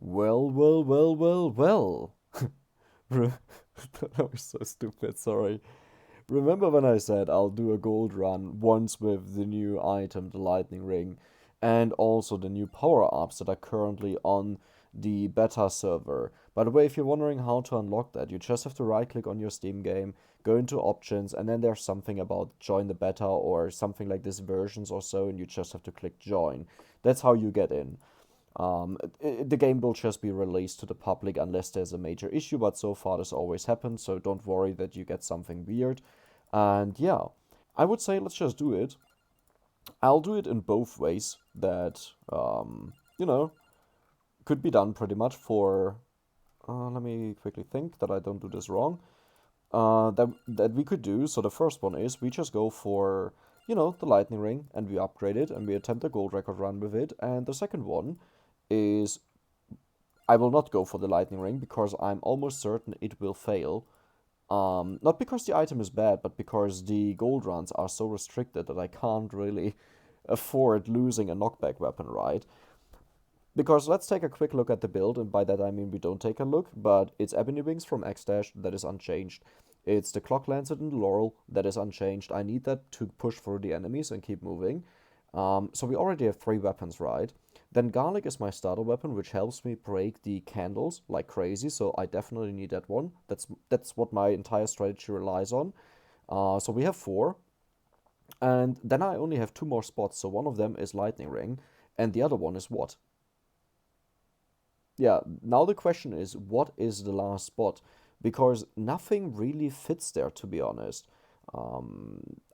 Well, well, well, well, well. Re- that was so stupid, sorry. Remember when I said I'll do a gold run once with the new item, the lightning ring, and also the new power-ups that are currently on the beta server. By the way, if you're wondering how to unlock that, you just have to right-click on your Steam game, go into options, and then there's something about join the beta or something like this versions or so, and you just have to click join. That's how you get in. The game will just be released to the public unless there's a major issue, but so far this always happens, so don't worry that you get something weird. And yeah, I would say let's just do it. I'll do it in both ways that, you know, could be done pretty much for. Let me quickly think that I don't do this wrong. That we could do. So the first one is we just go for, the lightning ring and we upgrade it and we attempt a gold record run with it. And the second one is I will not go for the lightning ring because I'm almost certain it will fail. Not because the item is bad, but because the gold runs are so restricted that I can't really afford losing a knockback weapon, right? Because let's take a quick look at the build, and by that I mean we don't take a look, but it's Ebony Wings from X-Dash, that is unchanged. It's the Clock Lancet and the Laurel, that is unchanged. I need that to push through the enemies and keep moving. So we already have 3 weapons, right? Then Garlic is my starter weapon, which helps me break the candles like crazy, so I definitely need that one. That's what my entire strategy relies on. So we have 4, and then I only have 2 more spots, so one of them is Lightning Ring, and the other one is what? Yeah, now the question is, what is the last spot? Because nothing really fits there, to be honest.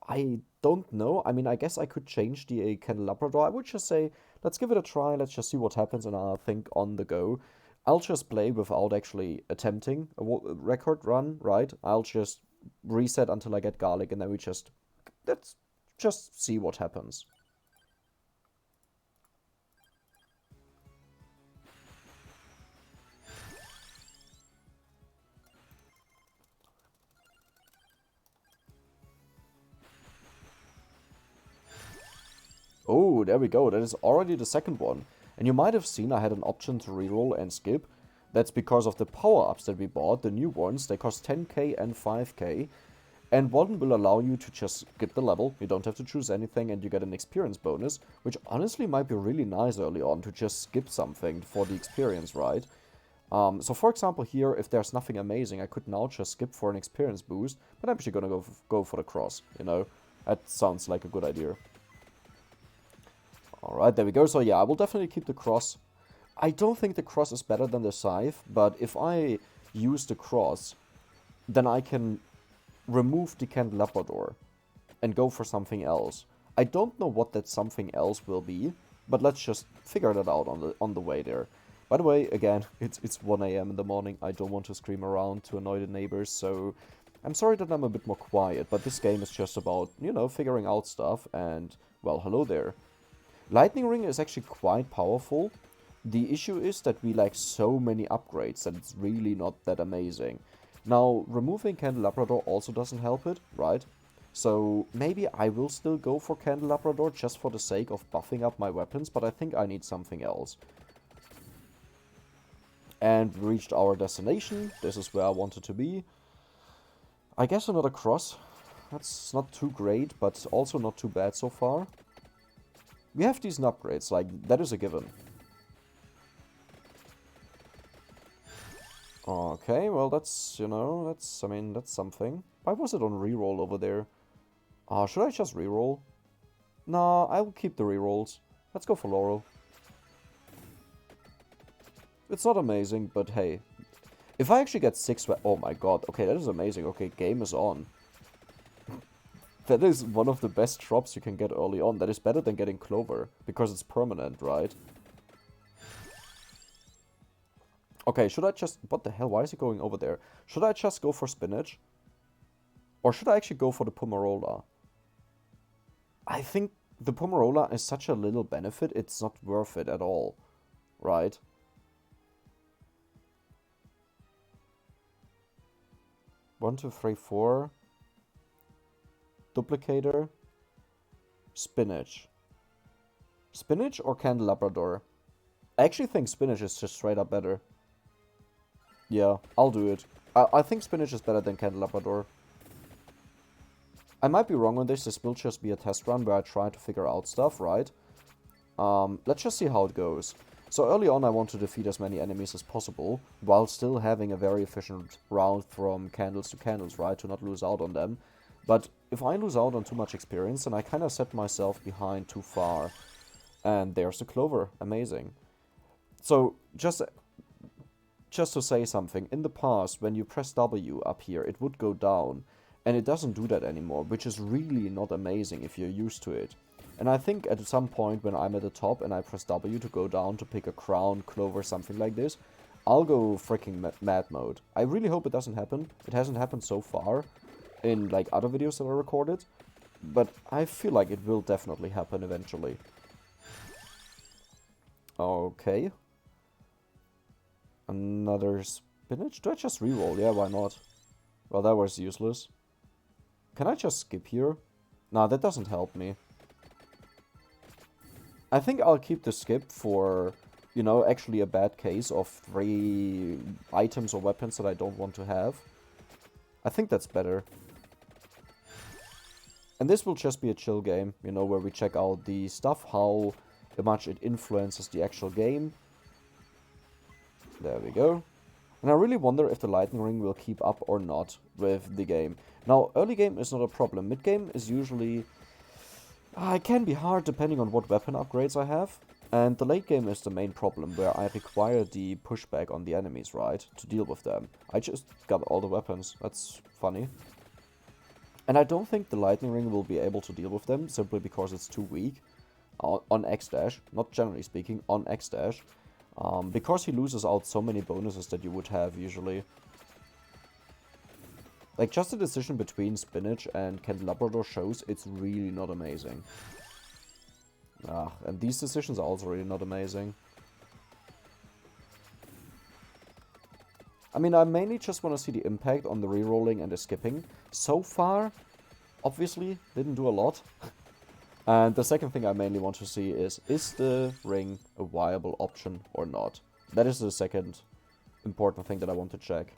I don't know. I mean, I guess I could change the Candelabrador. I would just say, let's give it a try. Let's just see what happens, and I'll think on the go. I'll just play without actually attempting a record run, right? I'll just reset until I get garlic, and then let's just see what happens. Oh, there we go. That is already the second one. And you might have seen I had an option to reroll and skip. That's because of the power-ups that we bought, the new ones. They cost 10k and 5k. And one will allow you to just skip the level. You don't have to choose anything and you get an experience bonus, which honestly might be really nice early on to just skip something for the experience, right? So for example here, if there's nothing amazing, I could now just skip for an experience boost, but I'm actually gonna go for the cross, you know? That sounds like a good idea. Alright, there we go. So yeah, I will definitely keep the cross. I don't think the cross is better than the scythe, but if I use the cross, then I can remove the Candelabrador and go for something else. I don't know what that something else will be, but let's just figure that out on the way there. By the way, again, it's 1 a.m. in the morning. I don't want to scream around to annoy the neighbors, so I'm sorry that I'm a bit more quiet, but this game is just about, figuring out stuff, and, well, hello there. Lightning Ring is actually quite powerful. The issue is that we lack so many upgrades that it's really not that amazing. Now, removing Candelabrador also doesn't help it, right? So maybe I will still go for Candelabrador just for the sake of buffing up my weapons, but I think I need something else. And we reached our destination. This is where I wanted to be. I guess another cross. That's not too great, but also not too bad so far. We have decent upgrades, like, that is a given. Okay, well, that's, that's something. Why was it on reroll over there? Should I just reroll? Nah, I'll keep the rerolls. Let's go for Laurel. It's not amazing, but hey. If I actually get 6... Oh my god, okay, that is amazing. Okay, game is on. That is one of the best drops you can get early on. That is better than getting Clover, because it's permanent, right? Okay, should I just... What the hell? Why is he going over there? Should I just go for Spinach? Or should I actually go for the Pomarola? I think the Pomarola is such a little benefit, it's not worth it at all. Right? One, two, three, four. Duplicator. Spinach. Spinach or Candelabrador? I actually think spinach is just straight up better. Yeah, I'll do it. I think spinach is better than candelabrador. I might be wrong on this. This will just be a test run where I try to figure out stuff, right? Let's just see how it goes. So early on I want to defeat as many enemies as possible, while still having a very efficient round from candles to candles, right? To not lose out on them. But if I lose out on too much experience, then I kind of set myself behind too far. And there's the clover. Amazing. So, just to say something, in the past, when you press W up here, it would go down. And it doesn't do that anymore, which is really not amazing if you're used to it. And I think at some point when I'm at the top and I press W to go down to pick a crown, clover, something like this, I'll go freaking mad mode. I really hope it doesn't happen. It hasn't happened so far in like other videos that I recorded, but I feel like it will definitely happen eventually. Okay. Another spinach? Do I just reroll? Yeah, why not? Well, that was useless. Can I just skip here? Nah, that doesn't help me. I think I'll keep the skip for, you know, actually a bad case of 3 items or weapons that I don't want to have. I think that's better. And this will just be a chill game, you know, where we check out the stuff, how much it influences the actual game. There we go. And I really wonder if the lightning ring will keep up or not with the game. Now, early game is not a problem. Mid game is usually... it can be hard depending on what weapon upgrades I have. And the late game is the main problem, where I require the pushback on the enemies, right? To deal with them. I just got all the weapons. That's funny. And I don't think the lightning ring will be able to deal with them, simply because it's too weak. On X-Dash, not generally speaking, on X-Dash. Because he loses out so many bonuses that you would have usually. Like, just the decision between spinach and candelabrador shows it's really not amazing. And these decisions are also really not amazing. I mean, I mainly just want to see the impact on the rerolling and the skipping. So far, obviously, didn't do a lot. And the second thing I mainly want to see is the ring a viable option or not? That is the second important thing that I want to check.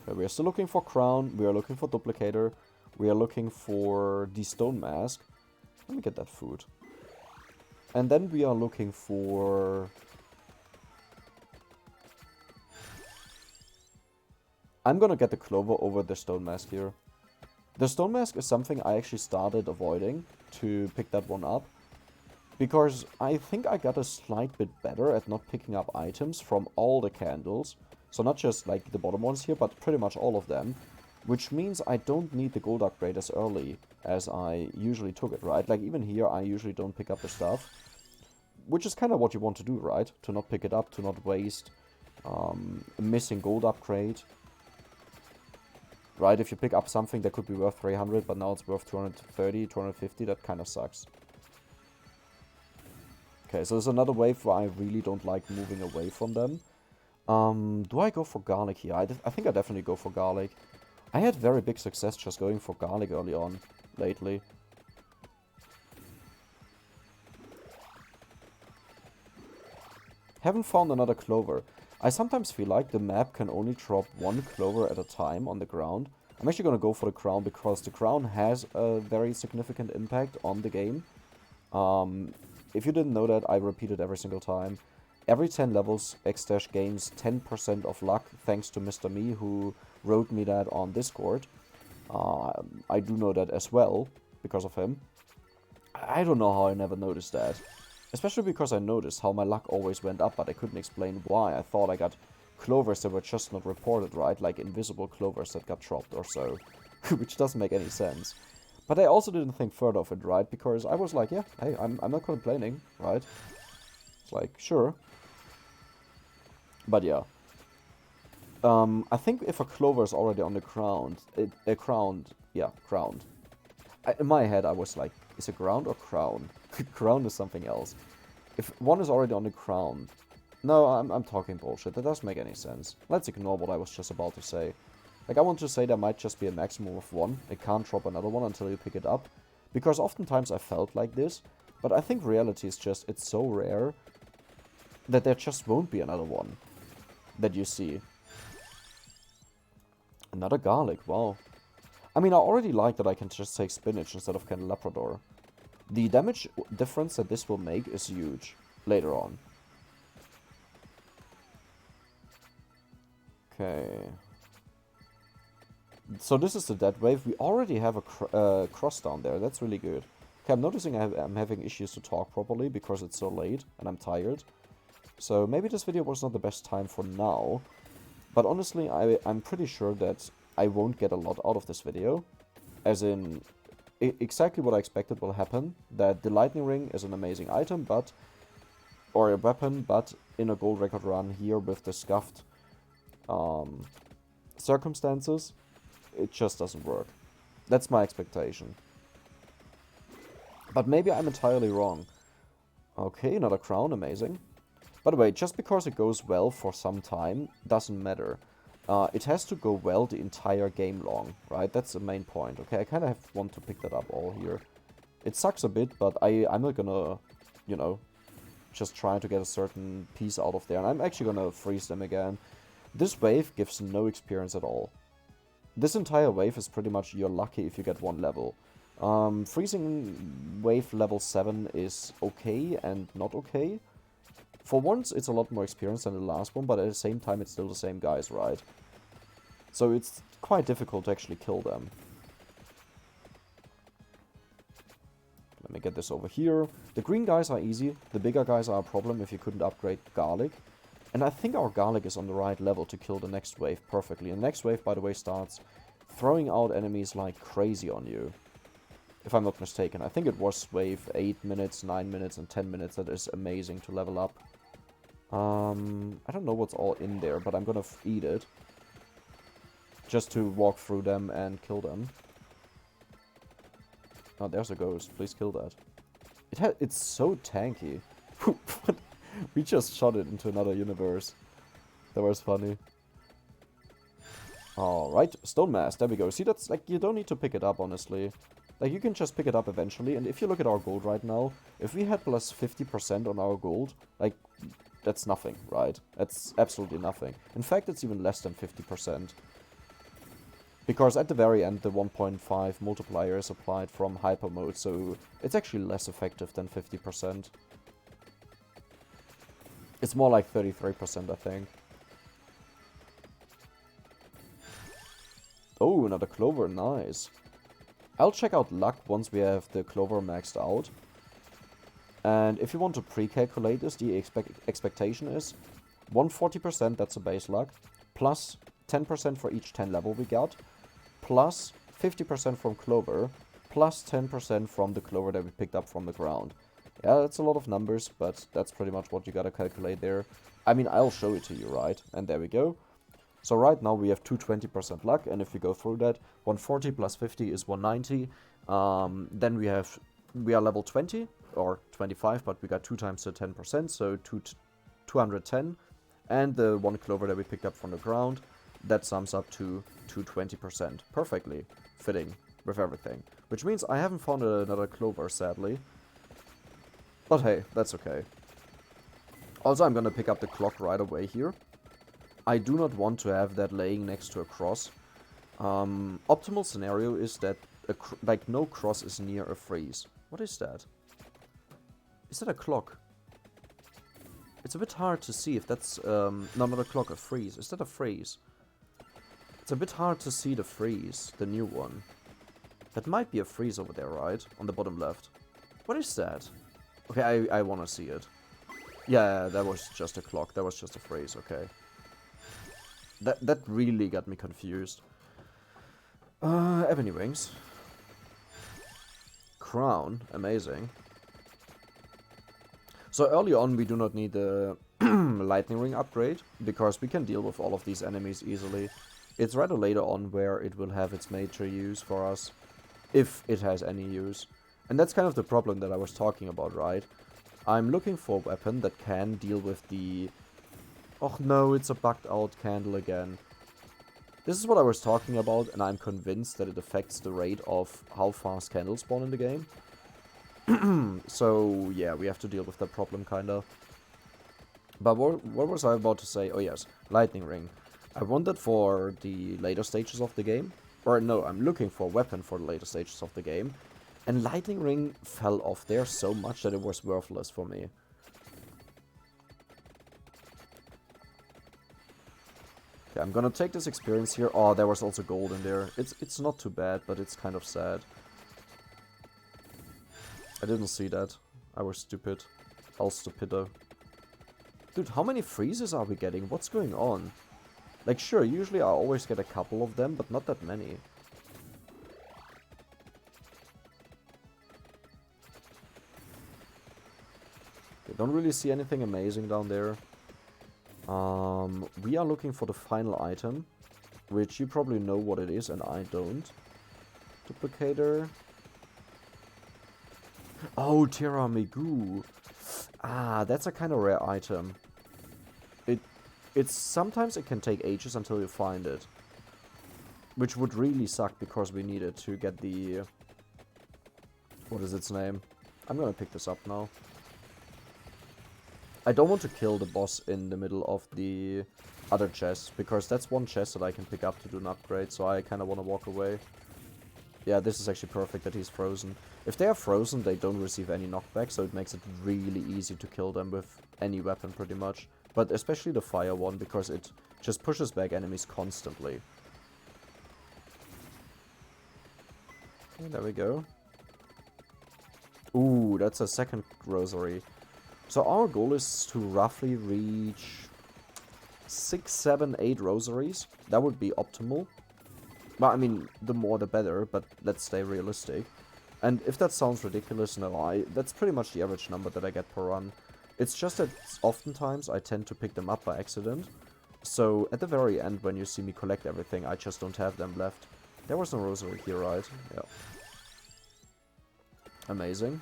Okay, we are still looking for crown, we are looking for duplicator, we are looking for the stone mask. Let me get that food. And then we are looking for... I'm gonna get the clover over the stone mask here. The stone mask is something I actually started avoiding to pick that one up. Because I think I got a slight bit better at not picking up items from all the candles. So not just like the bottom ones here, but pretty much all of them. Which means I don't need the gold upgrade as early as I usually took it, right? Like even here I usually don't pick up the stuff. Which is kind of what you want to do, right? To not pick it up, to not waste a missing gold upgrade. Right, if you pick up something that could be worth 300, but now it's worth 230, 250, that kind of sucks. Okay, so there's another wave where I really don't like moving away from them. Do I go for garlic here? I think I definitely go for garlic. I had very big success just going for garlic early on, lately. Haven't found another clover. I sometimes feel like the map can only drop 1 clover at a time on the ground. I'm actually going to go for the crown because the crown has a very significant impact on the game. If you didn't know that, I repeat it every single time. Every 10 levels, X-Dash gains 10% of luck thanks to Mr. Me, who wrote me that on Discord. I do know that as well, because of him. I don't know how I never noticed that. Especially because I noticed how my luck always went up, but I couldn't explain why. I thought I got clovers that were just not reported, right? Like invisible clovers that got dropped or so. Which doesn't make any sense. But I also didn't think further of it, right? Because I was like, yeah, hey, I'm not complaining, right? It's like, sure. But yeah. I think if a clover is already on the ground, crowned. In my head, I was like, is it ground or crown? Crown is something else. If one is already on the ground... No, I'm talking bullshit. That doesn't make any sense. Let's ignore what I was just about to say. Like, I want to say there might just be a maximum of 1. It can't drop another one until you pick it up. Because oftentimes I felt like this. But I think reality is just, it's so rare that there just won't be another one that you see. Another garlic, wow. I mean, I already like that I can just take spinach instead of candelabrador. The damage difference that this will make is huge later on. Okay. So this is the dead wave. We already have a cross down there. That's really good. Okay, I'm noticing I'm having issues to talk properly because it's so late and I'm tired. So maybe this video was not the best time for now. But honestly, I'm pretty sure that I won't get a lot out of this video. As in, exactly what I expected will happen. That the lightning ring is an amazing item, but... or a weapon, but in a gold record run here with the scuffed circumstances, it just doesn't work. That's my expectation. But maybe I'm entirely wrong. Okay, another crown, amazing. By the way, just because it goes well for some time, doesn't matter. It has to go well the entire game long, right? That's the main point, okay? I kind of want to pick that up all here. It sucks a bit, but I'm not gonna, you know, just try to get a certain piece out of there. And I'm actually gonna freeze them again. This wave gives no experience at all. This entire wave is pretty much you're lucky if you get one level. Freezing wave level 7 is okay and not okay. For once, it's a lot more experience than the last one, but at the same time, it's still the same guys, right? So it's quite difficult to actually kill them. Let me get this over here. The green guys are easy. The bigger guys are a problem if you couldn't upgrade garlic. And I think our garlic is on the right level to kill the next wave perfectly. And the next wave, by the way, starts throwing out enemies like crazy on you. If I'm not mistaken. I think it was wave 8 minutes, 9 minutes, and 10 minutes. That is amazing to level up. I don't know what's all in there, but I'm gonna eat it. Just to walk through them and kill them. Oh, there's a ghost. Please kill that. It's so tanky. We just shot it into another universe. That was funny. Alright, stone mask. There we go. See, that's like, you don't need to pick it up, honestly. Like, you can just pick it up eventually. And if you look at our gold right now, if we had plus 50% on our gold, like, that's nothing, right? That's absolutely nothing. In fact, it's even less than 50%. Because at the very end, the 1.5 multiplier is applied from hyper mode, so it's actually less effective than 50%. It's more like 33%, I think. Oh, another clover, nice. I'll check out luck once we have the clover maxed out. And if you want to pre-calculate this, the expectation is 140%, that's a base luck, plus 10% for each 10 level we got, plus 50% from clover, plus 10% from the clover that we picked up from the ground. Yeah, that's a lot of numbers, but that's pretty much what you gotta calculate there. I mean, I'll show it to you, right? And there we go. So right now we have 220% luck, and if you go through that, 140 plus 50 is 190. Then we are level 20, or 25, but we got 2 times the 10%, so 210. And the 1 clover that we picked up from the ground, that sums up to 220%. Perfectly fitting with everything. Which means I haven't found another clover, sadly. But hey, that's okay. Also, I'm gonna pick up the clock right away here. I do not want to have that laying next to a cross. Optimal scenario is that like no cross is near a freeze. What is that? Is that a clock? It's a bit hard to see if that's no, not a clock, a freeze. Is that a freeze? It's a bit hard to see the freeze, the new one. That might be a freeze over there, right? On the bottom left. What is that? Okay, I want to see it. Yeah, that was just a clock. That was just a freeze, okay. That really got me confused. Ebony wings. Crown, amazing. So early on we do not need the lightning ring upgrade, because we can deal with all of these enemies easily. It's rather later on where it will have its major use for us, if it has any use. And that's kind of the problem that I was talking about, right? I'm looking for a weapon that can deal with the... Oh no, it's a bugged out candle again. This is what I was talking about, and I'm convinced that it affects the rate of how fast candles spawn in the game. So, yeah, we have to deal with that problem, kinda. But what was I about to say? Oh, yes, Lightning Ring. I want that for the later stages of the game. Or, no, I'm looking for a weapon for the later stages of the game. And Lightning Ring fell off there so much that it was worthless for me. Okay, I'm gonna take this experience here. Oh, there was also gold in there. It's not too bad, but it's kind of sad. I didn't see that. I was stupid. All stupido. Dude, how many freezes are we getting? What's going on? Like, sure, usually I always get a couple of them, but not that many. Okay, don't really see anything amazing down there. We are looking for the final item, which you probably know what it is, and I don't. Duplicator. Oh, tiramisu. Ah, that's a kind of rare item. Sometimes it can take ages until you find it. Which would really suck because we need it to get the... What is its name? I'm gonna pick this up now. I don't want to kill the boss in the middle of the other chest, because that's one chest that I can pick up to do an upgrade, so I kind of want to walk away. Yeah, this is actually perfect that he's frozen. If they are frozen, they don't receive any knockback, so it makes it really easy to kill them with any weapon pretty much. But especially the fire one, because it just pushes back enemies constantly. Okay, there we go. Ooh, that's a second rosary. So our goal is to roughly reach 6, 7, 8 rosaries. That would be optimal. Well, I mean, the more the better, but let's stay realistic. And if that sounds ridiculous, no, that's pretty much the average number that I get per run. It's just that oftentimes I tend to pick them up by accident. So at the very end, when you see me collect everything, I just don't have them left. There was no rosary here, right? Yeah. Amazing.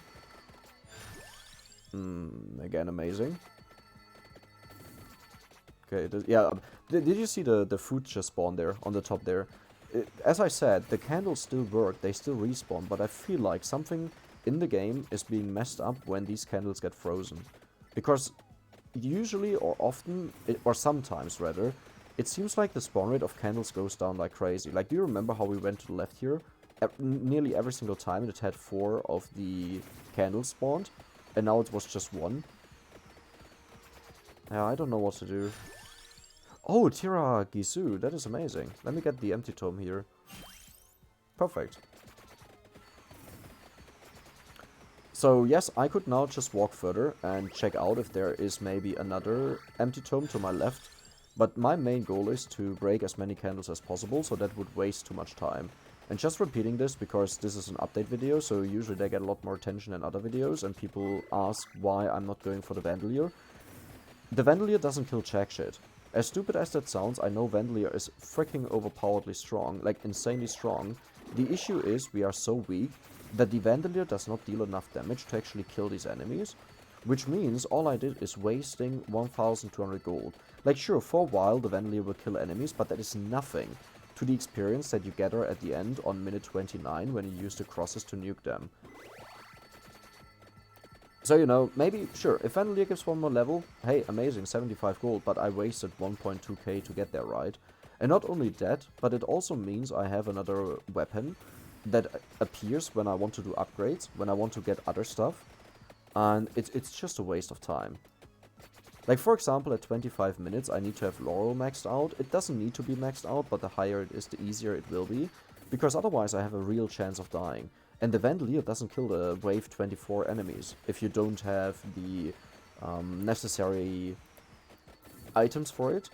Again, amazing. Okay, yeah. Did you see the food just spawn there, on the top there? As I said, the candles still work, they still respawn, but I feel like something in the game is being messed up when these candles get frozen. Because usually, or often, or sometimes rather, it seems like the spawn rate of candles goes down like crazy. Like, do you remember how we went to the left here? Nearly every single time it had 4 of the candles spawned, and now it was just 1. Yeah, I don't know what to do. Oh, tiramisu, that is amazing. Let me get the empty tome here. Perfect. So yes, I could now just walk further and check out if there is maybe another empty tome to my left. But my main goal is to break as many candles as possible, so that would waste too much time. And just repeating this because this is an update video, so usually they get a lot more attention than other videos, and people ask why I'm not going for the Vandalier. The Vandalier doesn't kill jack shit. As stupid as that sounds, I know Vandalier is freaking overpoweredly strong, like insanely strong. The issue is we are so weak that the Vandalier does not deal enough damage to actually kill these enemies. Which means all I did is wasting 1200 gold. Like sure, for a while the Vandalier will kill enemies, but that is nothing to the experience that you gather at the end on minute 29 when you use the crosses to nuke them. So, you know, maybe, sure, if Vandalier gives one more level, hey, amazing, 75 gold, but I wasted 1.2k to get there, right? And not only that, but it also means I have another weapon that appears when I want to do upgrades, when I want to get other stuff, and it's just a waste of time. Like, for example, at 25 minutes, I need to have Laurel maxed out. It doesn't need to be maxed out, but the higher it is, the easier it will be, because otherwise I have a real chance of dying. And the Vandalier doesn't kill the wave 24 enemies if you don't have the necessary items for it,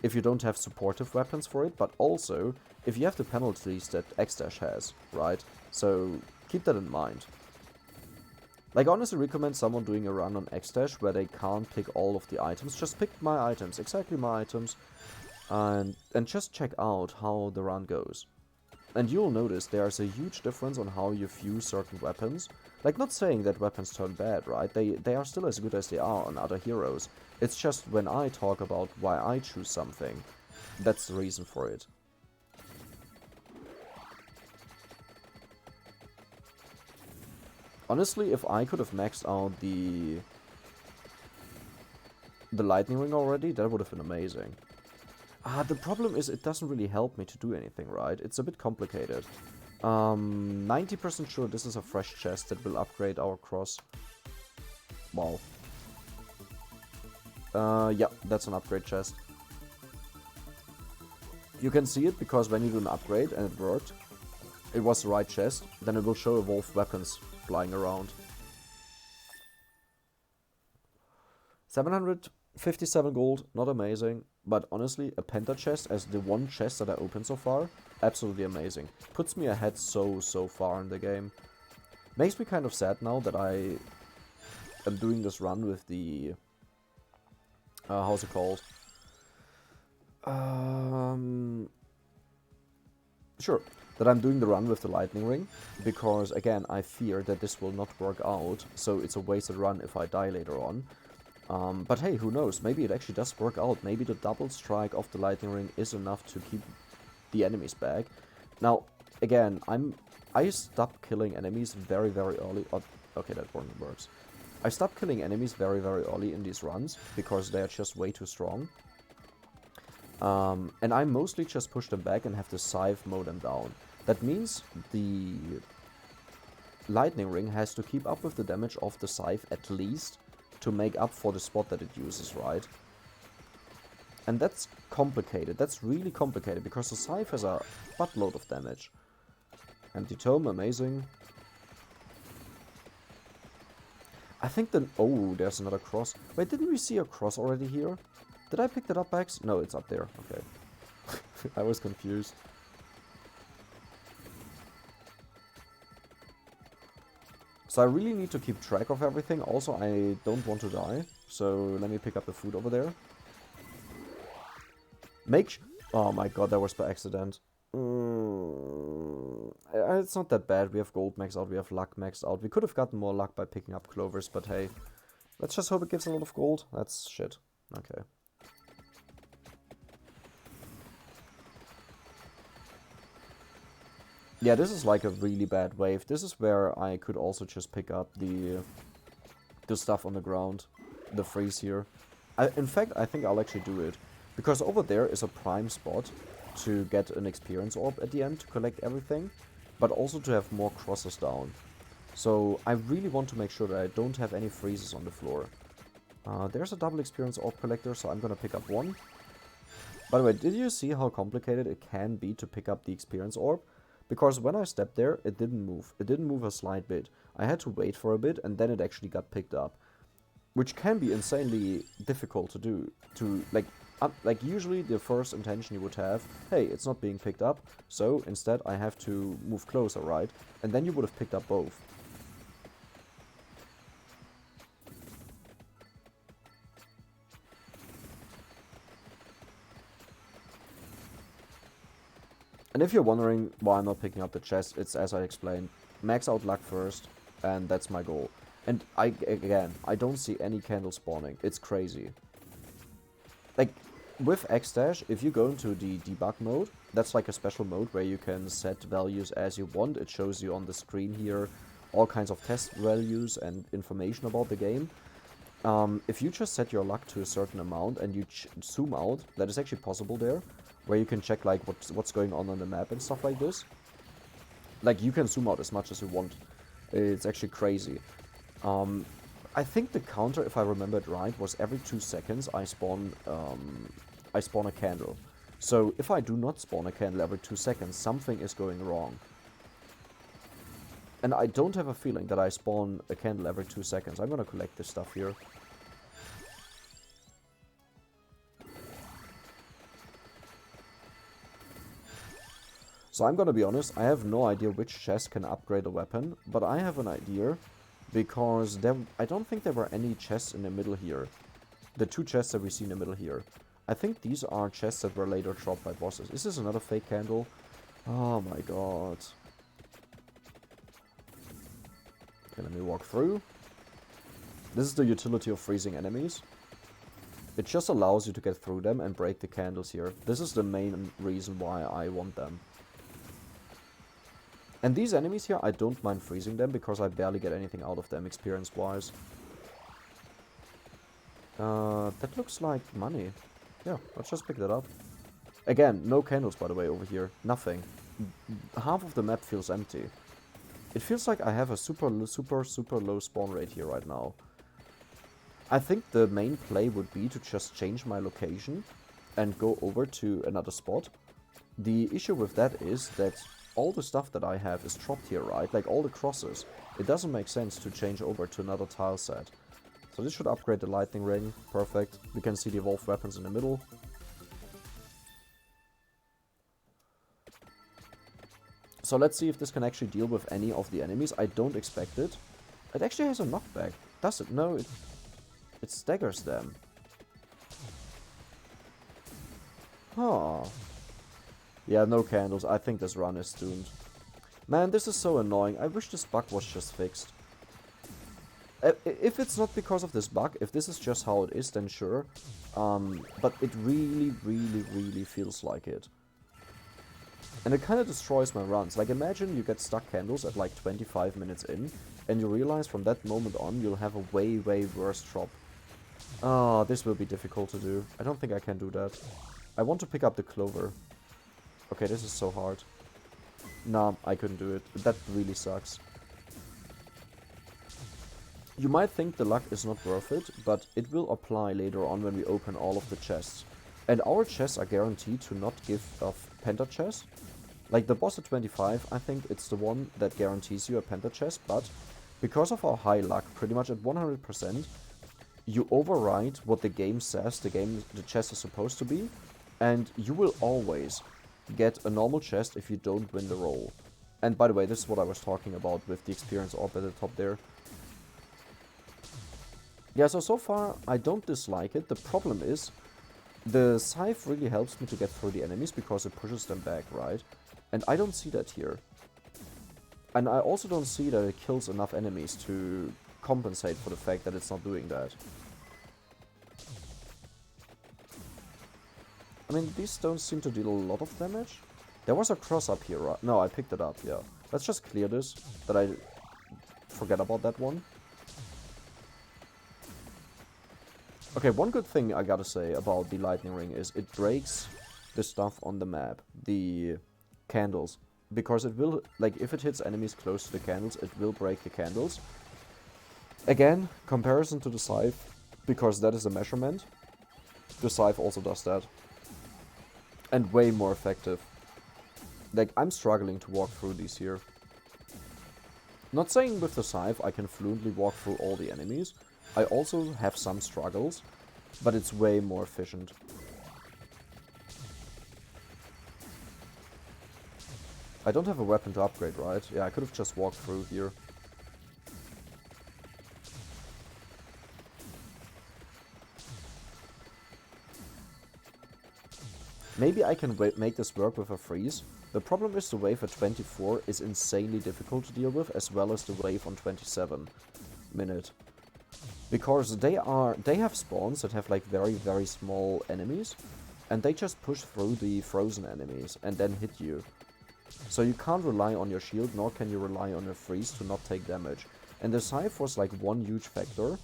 if you don't have supportive weapons for it, but also if you have the penalties that X-Dash has, right? So keep that in mind. Like, I honestly recommend someone doing a run on X-Dash where they can't pick all of the items. Just pick my items, exactly my items, and just check out how the run goes. And you'll notice there's a huge difference on how you view certain weapons. Like, not saying that weapons turn bad, right? They are still as good as they are on other heroes. It's just when I talk about why I choose something, that's the reason for it. Honestly, if I could have maxed out the lightning ring already, that would have been amazing. The problem is it doesn't really help me to do anything, right? It's a bit complicated. 90% sure this is a fresh chest that will upgrade our cross. Wow. Yeah, that's an upgrade chest. You can see it because when you do an upgrade and it worked, it was the right chest, then it will show evolved weapons flying around. 757 gold, not amazing, but honestly, a penta chest as the one chest that I opened so far, absolutely amazing. Puts me ahead so far in the game. Makes me kind of sad now that I am doing this run with the... how's it called? Sure, that I'm doing the run with the lightning ring, because again, I fear that this will not work out, so it's a wasted run if I die later on. But hey, who knows, maybe it actually does work out. Maybe the double strike of the lightning ring is enough to keep the enemies back. Now, again, I stopped killing enemies very early. Oh, okay, that one works. I stopped killing enemies very early in these runs, because they are just way too strong. And I mostly just push them back and have the scythe mow them down. That means the lightning ring has to keep up with the damage of the scythe at least, to make up for the spot that it uses, right? And that's complicated. That's really complicated, because the scythe has a buttload of damage. Empty tome, amazing. I think then... Oh, there's another cross. Wait, didn't we see a cross already here? Did I pick that up, Bax? No, it's up there. Okay. I was confused. So I really need to keep track of everything. Also, I don't want to die. So let me pick up the food over there. Oh my god, that was by accident. It's not that bad. We have gold maxed out, we have luck maxed out. We could have gotten more luck by picking up clovers, but hey. Let's just hope it gives a lot of gold. That's shit. Okay. Yeah, this is like a really bad wave. This is where I could also just pick up the stuff on the ground. The freeze here. In fact, I think I'll actually do it. Because over there is a prime spot to get an experience orb at the end to collect everything. But also to have more crosses down. So I really want to make sure that I don't have any freezes on the floor. There's a double experience orb collector, so I'm gonna pick up one. By the way, did you see how complicated it can be to pick up the experience orb? Because when I stepped there, it didn't move. It didn't move a slight bit. I had to wait for a bit, and then it actually got picked up. Which can be insanely difficult to do. Like usually the first intention you would have, hey, it's not being picked up, so instead I have to move closer, right? And then you would have picked up both. And if you're wondering why I'm not picking up the chest, it's as I explained. Max out luck first, and that's my goal. And again, I don't see any candles spawning. It's crazy. Like, with X-Dash, if you go into the debug mode, that's like a special mode where you can set values as you want. It shows you on the screen here all kinds of test values and information about the game. If you just set your luck to a certain amount and you zoom out, that is actually possible there, where you can check like what's going on the map and stuff like this. Like, you can zoom out as much as you want. It's actually crazy. I think the counter, if I remember it right, was every 2 seconds I spawn a candle. So if I do not spawn a candle every 2 seconds, something is going wrong. And I don't have a feeling that I spawn a candle every 2 seconds. I'm gonna collect this stuff here. So I'm gonna be honest, I have no idea which chest can upgrade a weapon, but I have an idea, because I don't think there were any chests in the middle here. The 2 chests that we see in the middle here. I think these are chests that were later dropped by bosses. Is this another fake candle? Oh my god. Okay, let me walk through. This is the utility of freezing enemies. It just allows you to get through them and break the candles here. This is the main reason why I want them. And these enemies here, I don't mind freezing them because I barely get anything out of them experience-wise. That looks like money. Yeah, let's just pick that up. Again, no candles, by the way, over here. Nothing. Half of the map feels empty. It feels like I have a super low spawn rate here right now. I think the main play would be to just change my location and go over to another spot. The issue with that is that all the stuff that I have is dropped here, right? Like all the crosses. It doesn't make sense to change over to another tile set. So this should upgrade the lightning ring. Perfect. We can see the evolved weapons in the middle. So let's see if this can actually deal with any of the enemies. I don't expect it. It actually has a knockback. Does it? No, it staggers them. Huh. Yeah, no candles. I think this run is doomed. Man, this is so annoying. I wish this bug was just fixed. If it's not because of this bug, if this is just how it is, then sure. But it really feels like it. And it kind of destroys my runs. Like, imagine you get stuck candles at like 25 minutes in, and you realize from that moment on you'll have a way worse drop. Ah, this will be difficult to do. I don't think I can do that. I want to pick up the clover. Okay, this is so hard. Nah, I couldn't do it. That really sucks. You might think the luck is not worth it, but it will apply later on when we open all of the chests. And our chests are guaranteed to not give off penta chest. Like the boss at 25, I think it's the one that guarantees you a penta chest, but because of our high luck, pretty much at 100%, you override what the game says the chest is supposed to be, and you will always get a normal chest if you don't win the roll. And by the way, this is what I was talking about with the experience orb at the top there. Yeah, so far I don't dislike it. The problem is, the scythe really helps me to get through the enemies because it pushes them back, right? And I don't see that here. And I also don't see that it kills enough enemies to compensate for the fact that it's not doing that. I mean, these stones seem to deal a lot of damage. There was a cross up here, right? No, I picked it up, yeah. Let's just clear this, that I forget about that one. Okay, one good thing I gotta say about the lightning ring is it breaks the stuff on the map, the candles, because it will, like, if it hits enemies close to the candles, it will break the candles. Again, comparison to the scythe, because that is a measurement, the scythe also does that. And way more effective. Like, I'm struggling to walk through these here. Not saying with the scythe I can fluently walk through all the enemies. I also have some struggles, but it's way more efficient. I don't have a weapon to upgrade, right? Yeah, I could have just walked through here. Maybe I can make this work with a freeze. The problem is the wave at 24 is insanely difficult to deal with, as well as the wave on 27 minute. Because they have spawns that have like very small enemies, and they just push through the frozen enemies and then hit you. So you can't rely on your shield, nor can you rely on your freeze to not take damage. And the scythe was like one huge factor.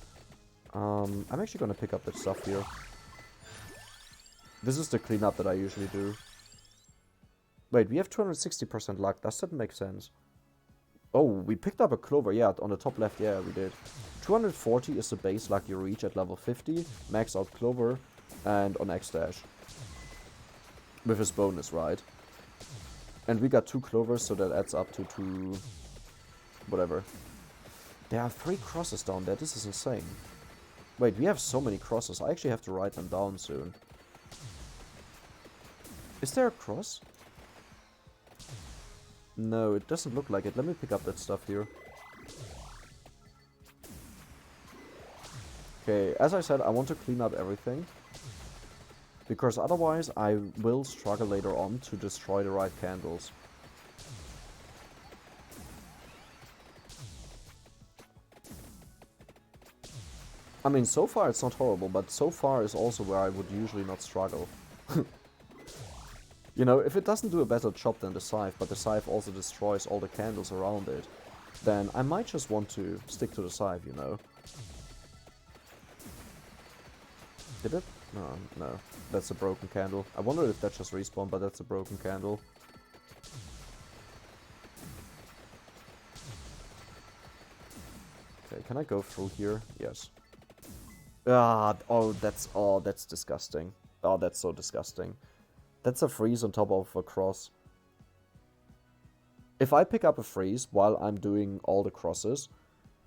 I'm actually gonna pick up that stuff here. This is the cleanup that I usually do. Wait, we have 260% luck. Does that make sense? Oh, we picked up a clover. Yeah, on the top left. Yeah, we did. 240 is the base luck you reach at level 50. Max out clover. And on X-Dash. With his bonus, right? And we got 2 clovers, so that adds up to 2... whatever. There are 3 crosses down there. This is insane. Wait, we have so many crosses. I actually have to write them down soon. Is there a cross? No, it doesn't look like it. Let me pick up that stuff here. Okay, as I said, I want to clean up everything. Because otherwise I will struggle later on to destroy the right candles. I mean, so far it's not horrible, but so far is also where I would usually not struggle. You know, if it doesn't do a better job than the scythe, but the scythe also destroys all the candles around it, then I might just want to stick to the scythe, you know. Did it? No, no. That's a broken candle. I wonder if that just respawned, but that's a broken candle. Okay, can I go through here? Yes. Oh, that's disgusting. Oh, that's so disgusting. That's a freeze on top of a cross. If I pick up a freeze while I'm doing all the crosses,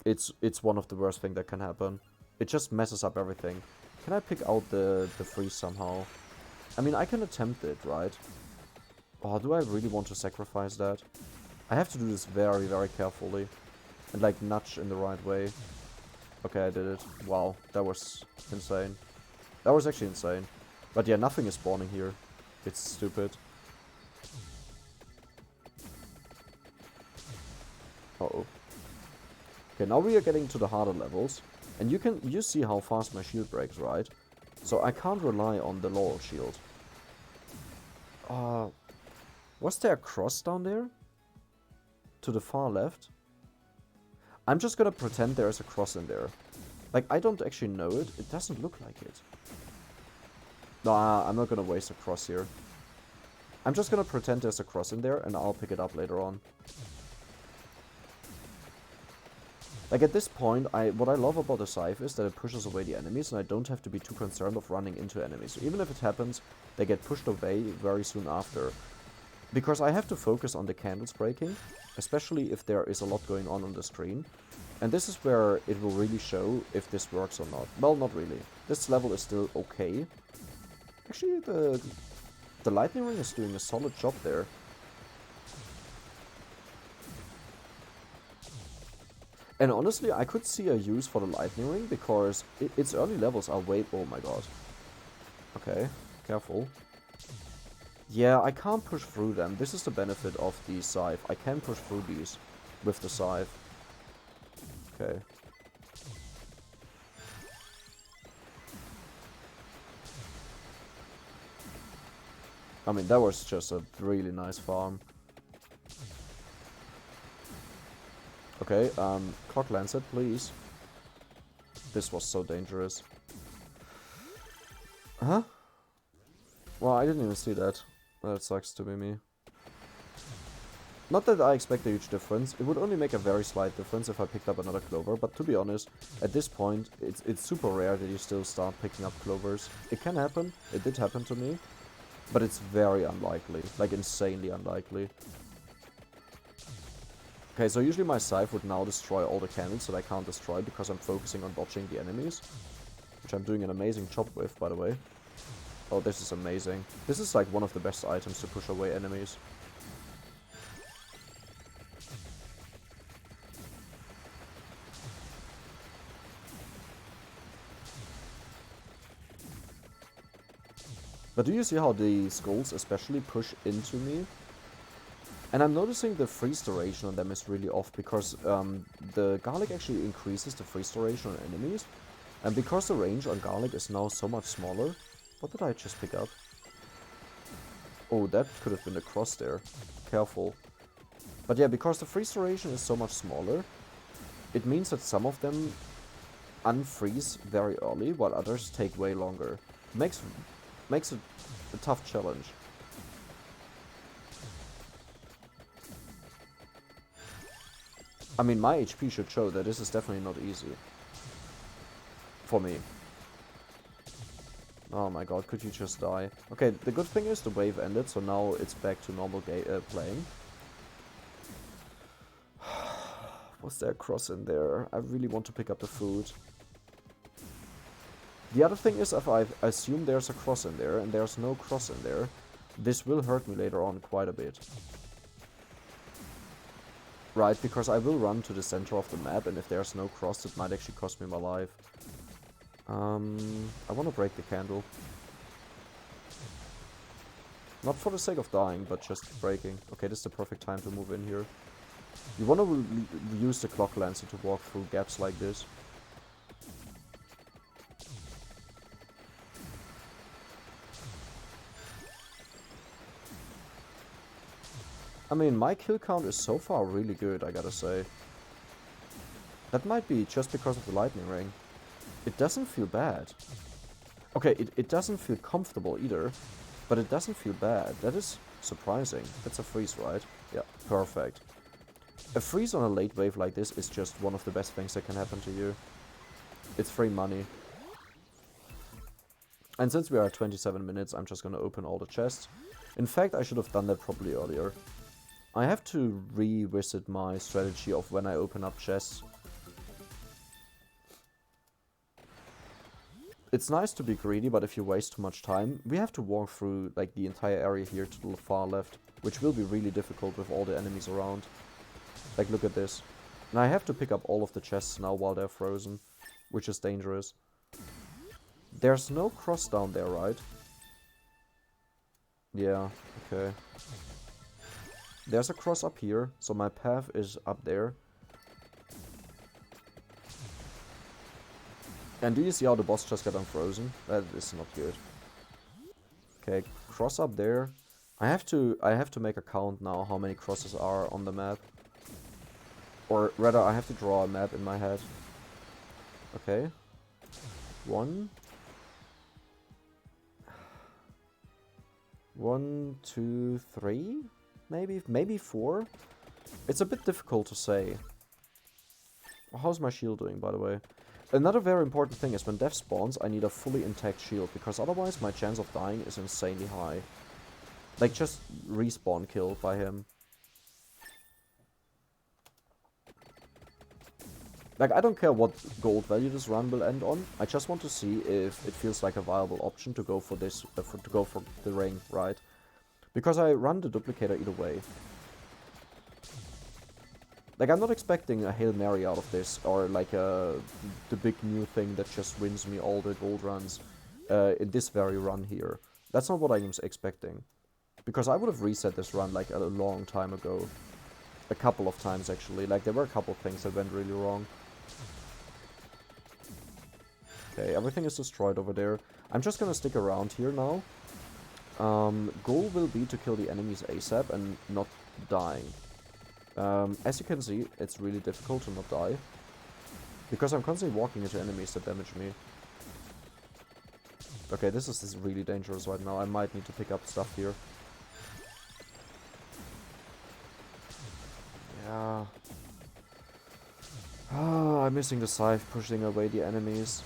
it's one of the worst things that can happen. It just messes up everything. Can I pick out the freeze somehow? I mean, I can attempt it, right? Oh, do I really want to sacrifice that? I have to do this very, very carefully. And like nudge in the right way. Okay, I did it. Wow, that was insane. That was actually insane. But yeah, nothing is spawning here. It's stupid. Uh-oh. Okay, now we are getting to the harder levels. And you see how fast my shield breaks, right? So I can't rely on the laurel shield. Was there a cross down there? To the far left? I'm just gonna pretend there's a cross in there. Like, I don't actually know it. It doesn't look like it. Nah, I'm not gonna waste a cross here. I'm just gonna pretend there's a cross in there and I'll pick it up later on. Like, at this point, what I love about the scythe is that it pushes away the enemies and I don't have to be too concerned of running into enemies. So even if it happens, they get pushed away very soon after. Because I have to focus on the candles breaking, especially if there is a lot going on the screen. And this is where it will really show if this works or not. Well, not really. This level is still okay. Actually, the lightning ring is doing a solid job there. And honestly, I could see a use for the lightning ring because its early levels are way... Oh my god. Okay, careful. Yeah, I can't push through them. This is the benefit of the scythe. I can push through these with the scythe. Okay. I mean, that was just a really nice farm. Okay, Clock Lancet, please. This was so dangerous. Huh? Well, I didn't even see that. That sucks to be me. Not that I expect a huge difference. It would only make a very slight difference if I picked up another clover. But to be honest, at this point, it's super rare that you still start picking up clovers. It can happen. It did happen to me. But it's very unlikely. Like, insanely unlikely. Okay, so usually my scythe would now destroy all the cannons that I can't destroy because I'm focusing on dodging the enemies. Which I'm doing an amazing job with, by the way. Oh, this is amazing. This is like one of the best items to push away enemies. But do you see how the skulls especially push into me? And I'm noticing the freeze duration on them is really off because the garlic actually increases the freeze duration on enemies. And because the range on garlic is now so much smaller... What did I just pick up? Oh, that could have been a cross there. Careful. But yeah, because the freeze duration is so much smaller, it means that some of them unfreeze very early, while others take way longer. Makes it a tough challenge. I mean, my HP should show that this is definitely not easy. For me. Oh my god, could you just die? Okay, the good thing is the wave ended, so now it's back to normal playing. Was there a cross in there? I really want to pick up the food. The other thing is, if I assume there's a cross in there, and there's no cross in there, this will hurt me later on quite a bit. Right, because I will run to the center of the map, and if there's no cross, it might actually cost me my life. I want to break the candle. Not for the sake of dying, but just breaking. Okay, this is the perfect time to move in here. You want to use the Clock Lancer to walk through gaps like this. I mean, my kill count is so far really good, I gotta say. That might be just because of the lightning ring. It doesn't feel bad. Okay, it doesn't feel comfortable either, but it doesn't feel bad. That is surprising. That's a freeze, right? Yeah, perfect. A freeze on a late wave like this is just one of the best things that can happen to you. It's free money. And since we are at 27 minutes, I'm just gonna open all the chests. In fact, I should have done that probably earlier. I have to revisit my strategy of when I open up chests. It's nice to be greedy, but if you waste too much time, we have to walk through like the entire area here to the far left, which will be really difficult with all the enemies around. Like, look at this. And I have to pick up all of the chests now while they're frozen, which is dangerous. There's no cross down there, right? Yeah, okay. There's a cross up here, so my path is up there. And do you see how the boss just got unfrozen? That is not good. Okay, cross up there. I have to make a count now how many crosses are on the map. Or rather, I have to draw a map in my head. Okay. 1, 2, 3? Maybe 4? It's a bit difficult to say. How's my shield doing, by the way? Another very important thing is when death spawns, I need a fully intact shield, because otherwise my chance of dying is insanely high. Like, just respawn kill by him. Like, I don't care what gold value this run will end on. I just want to see if it feels like a viable option to go for this, to go for the ring, right? Because I run the duplicator either way. Like, I'm not expecting a Hail Mary out of this, or like the big new thing that just wins me all the gold runs in this very run here. That's not what I was expecting. Because I would have reset this run like a long time ago. A couple of times actually, like there were a couple of things that went really wrong. Okay, everything is destroyed over there. I'm just gonna stick around here now. Goal will be to kill the enemies ASAP and not dying. As you can see, it's really difficult to not die. Because I'm constantly walking into enemies that damage me. Okay, this is really dangerous right now. I might need to pick up stuff here. Yeah. Ah, I'm missing the scythe, pushing away the enemies.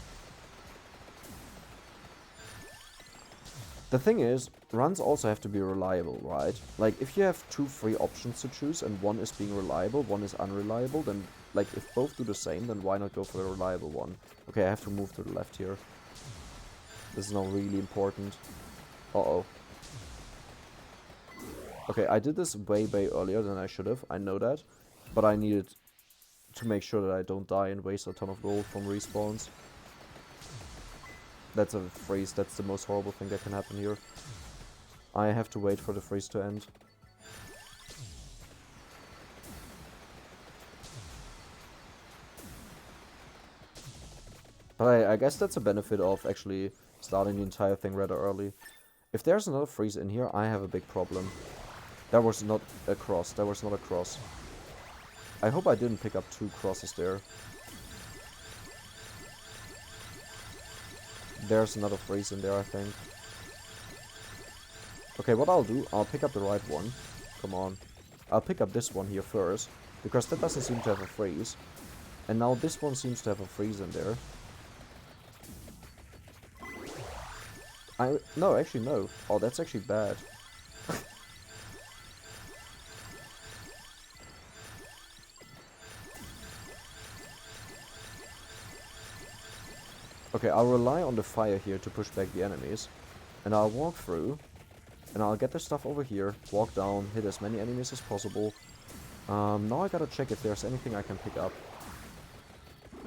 The thing is, runs also have to be reliable, right? Like, if you have 2 free options to choose and one is being reliable, one is unreliable, then, like, if both do the same, then why not go for the reliable one? Okay, I have to move to the left here. This is now really important. Uh-oh. Okay, I did this way earlier than I should have, I know that. But I needed to make sure that I don't die and waste a ton of gold from respawns. That's a freeze, that's the most horrible thing that can happen here. I have to wait for the freeze to end. But I guess that's a benefit of actually starting the entire thing rather early. If there's another freeze in here, I have a big problem. That was not a cross, that was not a cross. I hope I didn't pick up 2 crosses there. There's another freeze in there, I think. Okay, what I'll do, I'll pick up the right one. Come on. I'll pick up this one here first, because that doesn't seem to have a freeze. And now this one seems to have a freeze in there. No, actually no. Oh, that's actually bad. Okay, I'll rely on the fire here to push back the enemies. And I'll walk through. And I'll get the stuff over here, walk down, hit as many enemies as possible. Now I gotta check if there's anything I can pick up.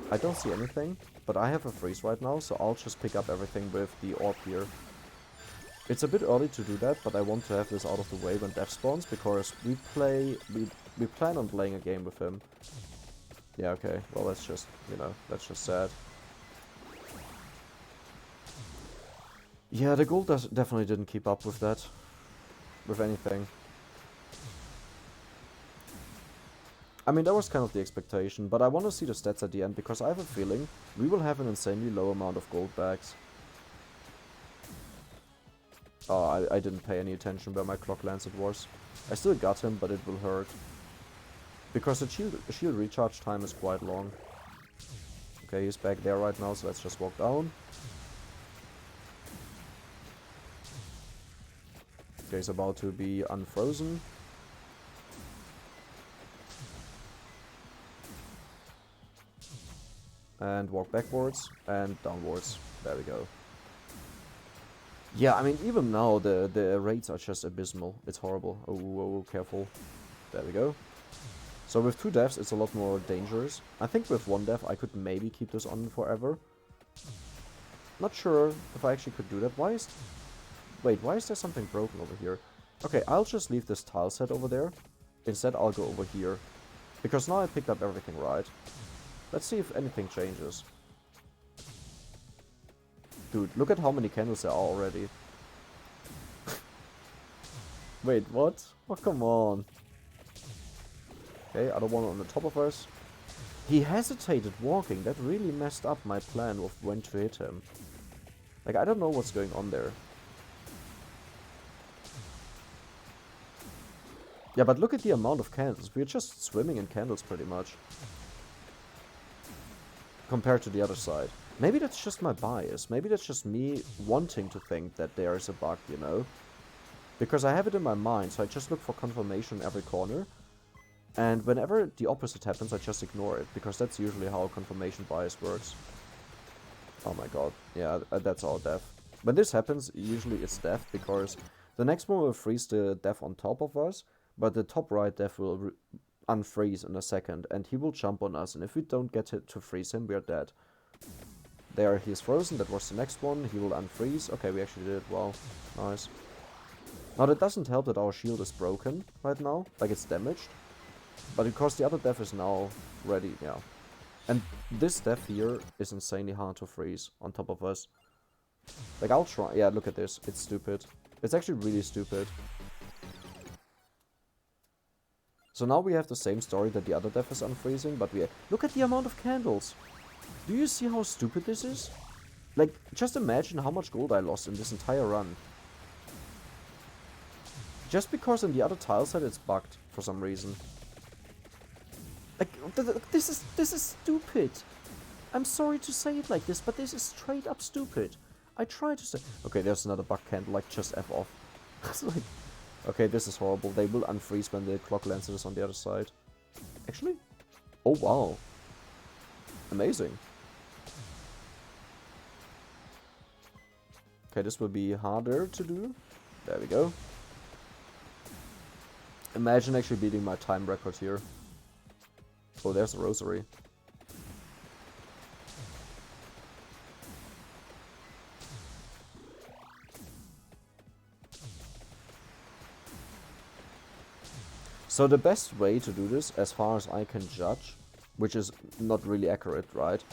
I don't see anything, but I have a freeze right now, so I'll just pick up everything with the orb here. It's a bit early to do that, but I want to have this out of the way when death spawns, because we plan on playing a game with him. Yeah, okay, well that's just, you know, that's just sad. Yeah, the gold definitely didn't keep up with that. With anything. I mean, that was kind of the expectation, but I want to see the stats at the end, because I have a feeling we will have an insanely low amount of gold bags. Oh, I didn't pay any attention where my clock lancet was. I still got him, but it will hurt. Because the shield recharge time is quite long. Okay, he's back there right now, so let's just walk down. Okay, he's about to be unfrozen. And walk backwards and downwards. There we go. Yeah, I mean, even now the rates are just abysmal. It's horrible. Oh, careful. There we go. So with 2 deaths, it's a lot more dangerous. I think with 1 death, I could maybe keep this on forever. Not sure if I actually could do that. Wait, why is there something broken over here? Okay, I'll just leave this tile set over there. Instead, I'll go over here. Because now I picked up everything right. Let's see if anything changes. Dude, look at how many candles there are already. Wait, what? Oh, come on. Okay, other one on the top of us. He hesitated walking. That really messed up my plan of when to hit him. Like, I don't know what's going on there. Yeah, but look at the amount of candles. We're just swimming in candles pretty much. Compared to the other side. Maybe that's just my bias. Maybe that's just me wanting to think that there is a bug, you know? Because I have it in my mind, so I just look for confirmation in every corner. And whenever the opposite happens, I just ignore it. Because that's usually how confirmation bias works. Oh my god. Yeah, that's all death. When this happens, usually it's death, because the next one will freeze the death on top of us, but the top right death will unfreeze in a second, and he will jump on us, and if we don't get to freeze him, we are dead. There, he's frozen. That was the next one. He will unfreeze. Okay, we actually did it well. Nice. Now, that doesn't help that our shield is broken right now. Like, it's damaged. But because the other death is now ready, yeah. And this death here is insanely hard to freeze on top of us. Like, I'll try. Yeah, look at this. It's stupid. It's actually really stupid. So now we have the same story that the other death is unfreezing, but look at the amount of candles! Do you see how stupid this is? Like, just imagine how much gold I lost in this entire run. Just because in the other tile set it's bugged for some reason. Like, this is stupid! I'm sorry to say it like this, but this is straight up stupid. I try to say... Okay, there's another bug candle, like, just F off. It's like... Okay, this is horrible. They will unfreeze when the clock lancet is on the other side. Actually? Oh, wow. Amazing. Okay, this will be harder to do. There we go. Imagine actually beating my time record here. Oh, there's a rosary. So the best way to do this, as far as I can judge, which is not really accurate, right?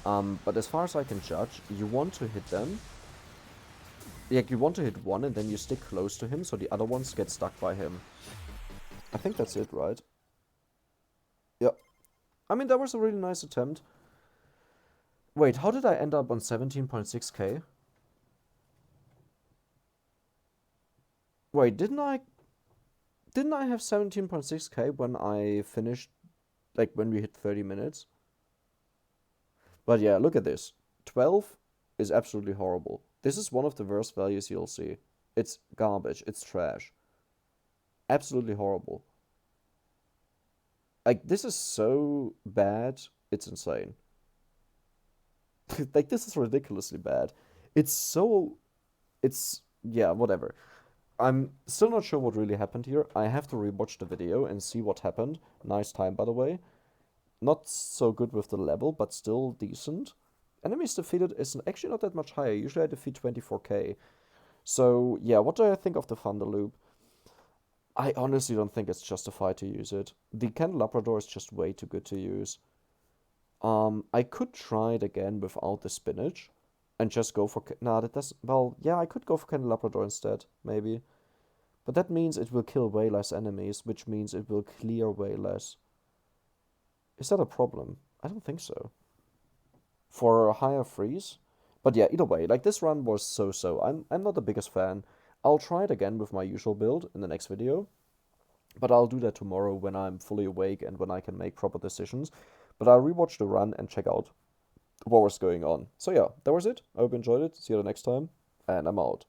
But as far as I can judge, you want to hit them. Like, you want to hit one and then you stick close to him so the other ones get stuck by him. I think that's it, right? Yeah. I mean, that was a really nice attempt. Wait, how did I end up on 17.6k? Wait, didn't I have 17.6k when I finished, like, when we hit 30 minutes? But yeah, look at this. 12 is absolutely horrible. This is one of the worst values you'll see. It's garbage. It's trash. Absolutely horrible. Like, this is so bad, it's insane. Like, this is ridiculously bad. Yeah, whatever. I'm still not sure what really happened here. I have to rewatch the video and see what happened. Nice time, by the way. Not so good with the level, but still decent. Enemies defeated is actually not that much higher. Usually I defeat 24k. So, yeah, what do I think of the Thunder Loop? I honestly don't think it's justified to use it. The Candelabrador is just way too good to use. I could try it again without the spinach. And just go for... Nah, that doesn't... Well, yeah, I could go for Candelabrador instead, maybe. But that means it will kill way less enemies, which means it will clear way less. Is that a problem? I don't think so. For a higher freeze? But yeah, either way, like this run was so-so. I'm not the biggest fan. I'll try it again with my usual build in the next video, but I'll do that tomorrow when I'm fully awake and when I can make proper decisions. But I'll rewatch the run and check out what was going on. So yeah, that was it. I hope you enjoyed it. See you the next time, and I'm out.